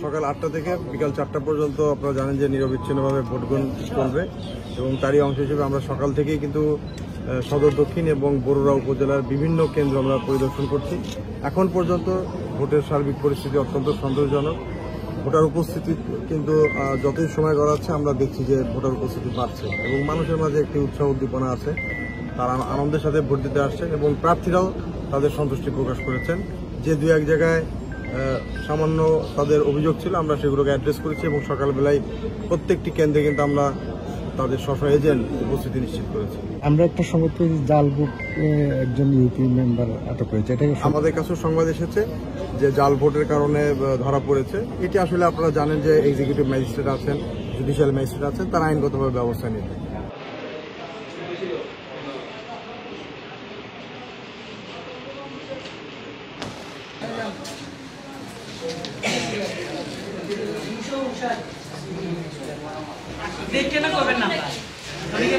সকাল 8টা থেকে বিকাল 4টা পর্যন্ত আপনারা জানেন যে নিরবিচ্ছিন্নভাবে ভোট গ্রহণ করবে এবং তারই অংশ হিসেবে আমরা সকাল থেকেই কিন্তু সদর দক্ষিণ এবং বরুড়া উপজেলার বিভিন্ন কেন্দ্র আমরা পরিদর্শন করছি। এখন পর্যন্ত ভোটের সার্বিক পরিস্থিতি অত্যন্ত সন্তোষজনক। ভোটার উপস্থিতি কিন্তু যতই সময় গড়াচ্ছে আমরা দেখছি যে ভোটার উপস্থিতি বাড়ছে এবং মানুষের মাঝে একটি উৎসাহ উদ্দীপনা আছে। তারা আনন্দের সাথে ভোট দিতে আসছেন এবং প্রার্থীরাও তাদের সন্তুষ্টি প্রকাশ করেছেন। যে দু এক জায়গায় সামান্য তাদের অভিযোগ ছিল আমরা সেগুলোকে অ্যাড্রেস করেছি এবং সকালবেলায় প্রত্যেকটি কেন্দ্রে কিন্তু আমরা তাদের স্ব এজেন্ট উপস্থিতি নিশ্চিত করেছি। আমরা একটা সংবাদ পেয়েছি জাল ভোট একজন ইউপি মেম্বার আটক হয়েছে, এটা আমাদের কাছেও সংবাদ এসেছে যে জাল ভোটের কারণে ধরা পড়েছে। এটি আসলে আপনারা জানেন যে এক্সিকিউটিভ ম্যাজিস্ট্রেট আছেন, জুডিশিয়াল ম্যাজিস্ট্রেট আছেন, তারা আইনগতভাবে ব্যবস্থা নেবে। দেখে না করবেন না দেখে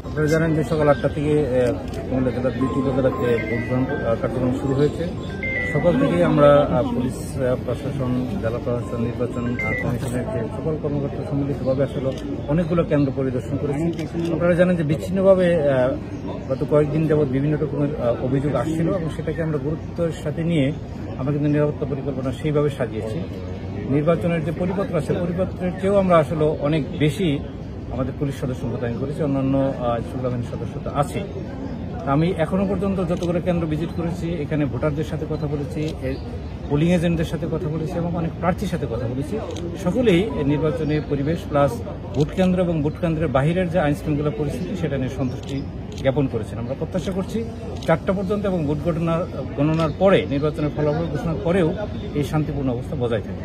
আপনারা জানেন যে সকাল 8টা থেকে কুমিল্লা জেলার 2টি উপজেলাতে ভোট গ্রহণ কার্যক্রম শুরু হয়েছে। সকাল থেকেই আমরা পুলিশ প্রশাসন, জেলা প্রশাসন, নির্বাচন কমিশনের যে সকল কর্মকর্তা সম্মিলিতভাবে আসলে অনেকগুলো কেন্দ্র পরিদর্শন করেছি। আপনারা জানেন যে বিচ্ছিন্নভাবে গত কয়েকদিন যাবৎ বিভিন্ন রকমের অভিযোগ আসছিল এবং সেটাকে আমরা গুরুত্বের সাথে নিয়ে আমরা কিন্তু নিরাপত্তা পরিকল্পনা সেইভাবে সাজিয়েছি। নির্বাচনের যে পরিপত্র আছে, পরিপত্রের চেয়েও আমরা আসলে অনেক বেশি আমাদের পুলিশ সদস্য মোতায়েন করেছি, অন্যান্য শৃঙ্খলা বাহিনীর সদস্য তো আছে। আমি এখনো পর্যন্ত যতগুলো কেন্দ্র ভিজিট করেছি, এখানে ভোটারদের সাথে কথা বলেছি, পোলিং এজেন্টদের সাথে কথা বলেছি এবং অনেক প্রার্থীর সাথে কথা বলেছি। সকলেই নির্বাচনের পরিবেশ প্লাস ভোট কেন্দ্র এবং ভোট কেন্দ্রের বাহিরের যে আইন শৃঙ্খলা পরিস্থিতি সেটা নিয়ে সন্তুষ্টি জ্ঞাপন করেছেন। আমরা প্রত্যাশা করছি 4টা পর্যন্ত এবং ভোট গণনার পরে, নির্বাচনের ফলাফল ঘোষণার পরেও এই শান্তিপূর্ণ অবস্থা বজায় থাকে।